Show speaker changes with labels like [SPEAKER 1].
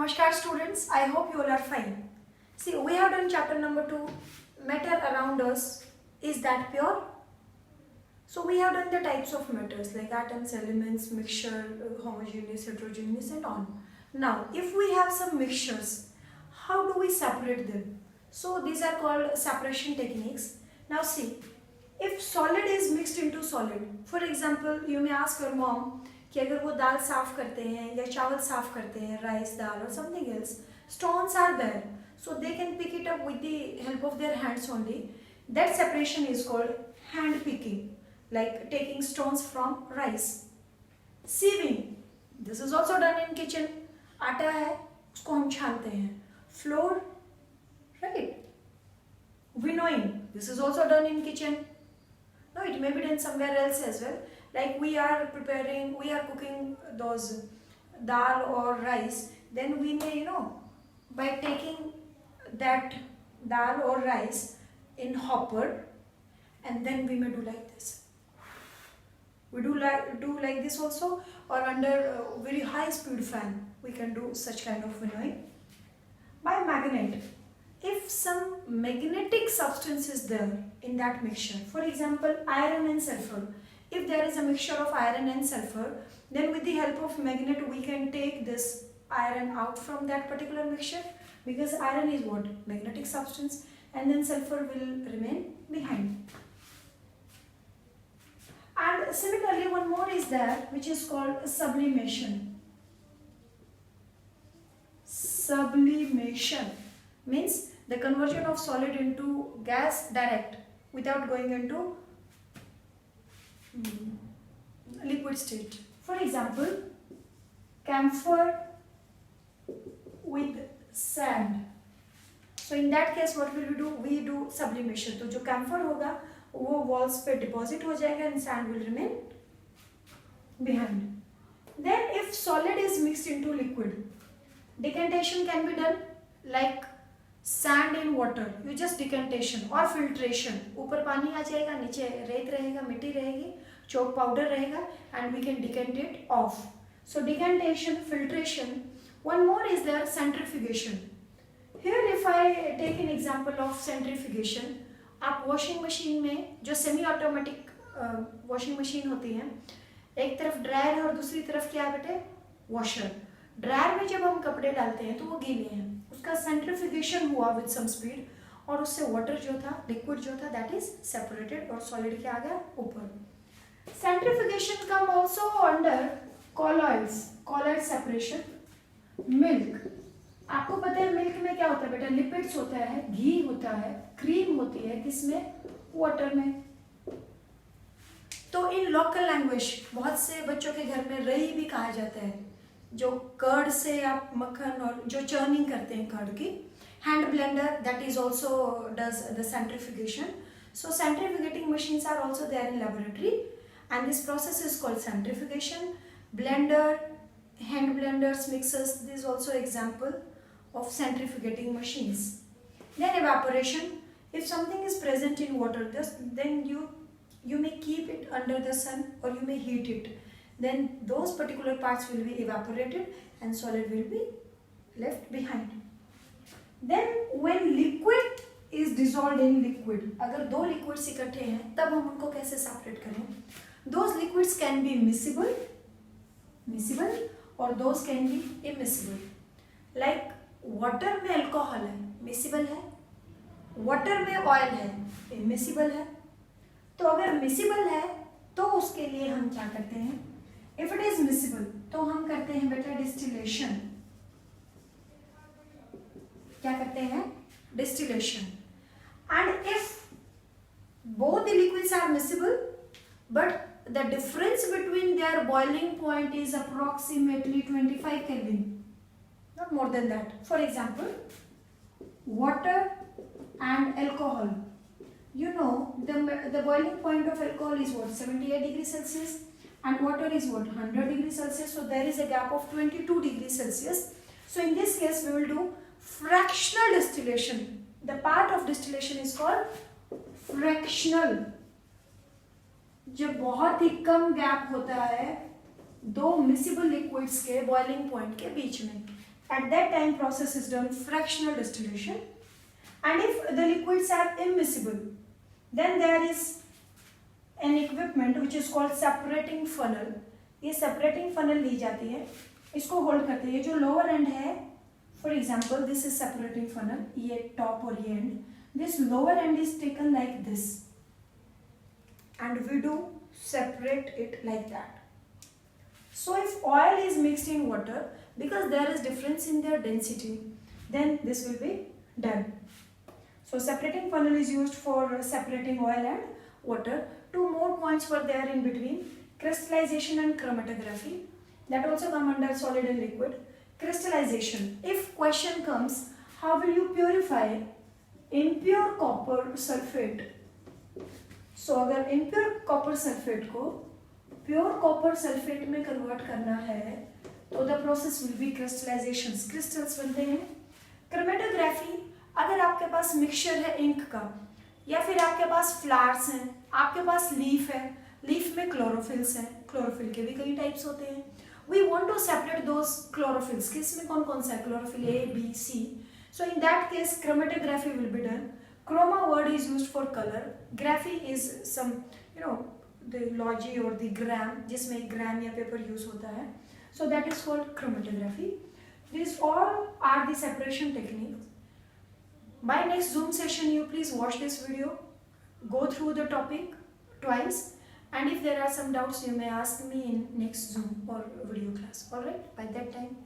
[SPEAKER 1] Namaskar students, I hope you all are fine. See, we have done chapter number 2, matter around us, is that pure? So we have done the types of matters like atoms, elements, mixture, homogeneous, heterogeneous and on. Now, if we have some mixtures, how do we separate them? So these are called separation techniques. Now see, if solid is mixed into solid, for example, you may ask your mom, कि अगर वो दाल साफ करते हैं या चावल साफ करते हैं, राइस दाल और something else, stones are there, so they can pick it up with the help of their hands only. That separation is called hand picking, like taking stones from rice. Sieving, this is also done in kitchen. आटा है, उसको हम छानते हैं. Flour, right? Winnowing, this is also done in kitchen. No, it may be done somewhere else as well. Like we are cooking those dal or rice, then we may, by taking that dal or rice in hopper, and then we may do like this. We do like this also, or under very high speed fan, we can do such kind of winnowing. By magnet, if some magnetic substance is there in that mixture, for example, iron and sulfur, if there is a mixture of iron and sulfur, then with the help of magnet we can take this iron out from that particular mixture, because iron is what? Magnetic substance, and then sulfur will remain behind. And similarly, one more is there which is called sublimation. Sublimation means the conversion of solid into gas direct without going into liquid state. For example, camphor with sand. So in that case what will we do? We do sublimation. तो जो camphor होगा वो walls पे deposit हो जाएगा and sand will remain behind. Then if solid is mixed into liquid, decantation can be done like sand in water. You just decantation or filtration. ऊपर पानी आ जाएगा, नीचे रेत रहेगा, मिट्टी रहेगी, chalk powder रहेगा, and we can decant it off. So decantation, filtration. One more is there, centrifugation. Here if I take an example of centrifugation, आप washing machine में जो semi automatic washing machine होती है, एक तरफ ड्रायर है और दूसरी तरफ क्या है बेटे? वॉशर. ड्रायर में जब हम कपड़े डालते हैं तो वो गीले हैं, उसका सेंट्रीफ्यूगेशन हुआ विद सम स्पीड और उससे वाटर जो था, लिक्विड जो था, दैट इज सेपरेटेड और सॉलिड क्या आ गया? ऊपर. Centrifugation come also under colloids, colloid separation. Milk, आपको पता है मिल्क में क्या होता है बेटा? लिपिड्स होता है, घी होता है, क्रीम होती है, किसमें? वाटर में. तो इन लोकल लैंग्वेज बहुत से बच्चों के घर में रही भी कहा जाता है, जो कर्ड से आप मक्खन और जो चर्निंग करते हैं कर्ड की. Hand blender, that is also does the centrifugation. So centrifugating machines are also there in laboratory and this process is called centrifugation. Blender, hand blenders, mixers, this is also example of centrifugating machines. Then evaporation, if something is present in water, then you may keep it under the sun or you may heat it, then those particular parts will be evaporated and solid will be left behind. Then when liquid is dissolved in liquid, अगर दो liquids इकट्ठे हैं तब हम उनको कैसे separate करें? Those liquids can be miscible और those can be immiscible. Like water में alcohol है, miscible है, water में oil है, immiscible है. तो अगर miscible है तो उसके लिए हम क्या करते हैं? If it is miscible तो हम करते हैं बेटा distillation. क्या करते हैं? Distillation. And if both the liquids are miscible but the difference between their boiling point is approximately 25 Kelvin, not more than that. For example, water and alcohol. You know the boiling point of alcohol is what? 78 degrees Celsius and water is what? 100 degrees Celsius. So there is a gap of 22 degrees Celsius. So in this case we will do fractional distillation. The part of distillation is called fractional. जब बहुत ही कम gap होता है दो miscible liquids के boiling point के बीच में, At that time process is done fractional distillation. And if the liquids are immiscible, then there is an equipment which is called separating funnel. ये separating funnel ली जाती है, इसको होल्ड करते हैं. ये जो लोअर एंड है, for example this is separating funnel, ये टॉप और ये end, this lower end is taken like this and we do separate it like that. So if oil is mixed in water, because there is difference in their density, then this will be done. So separating funnel is used for separating oil and water. Two more points were there in between: crystallization and chromatography. That also come under solid and liquid. Crystallization. If question comes, how will you purify impure copper sulfate? So अगर impure copper sulfate को pure copper sulfate में convert करना है, तो the process will be crystallizations. Crystals बनते हैं. Chromatography, अगर आपके पास mixture है ink का, या फिर आपके पास flowers हैं, आपके पास leaf है, leaf में chlorophylls हैं, chlorophyll के भी कई types होते हैं. We want to separate those chlorophylls. किसमें कौन कौन सा है? Chlorophyll A, B, C. So in that case, chromatography will be done. Chroma word is used for color. Graphy is some, the logi or the gram, जिसमें gram या paper use होता है. So that is called chromatography. These all are the separation techniques. By next Zoom session, you please watch this video, go through the topic twice, and if there are some doubts, you may ask me in next Zoom or video class. All right? By that time.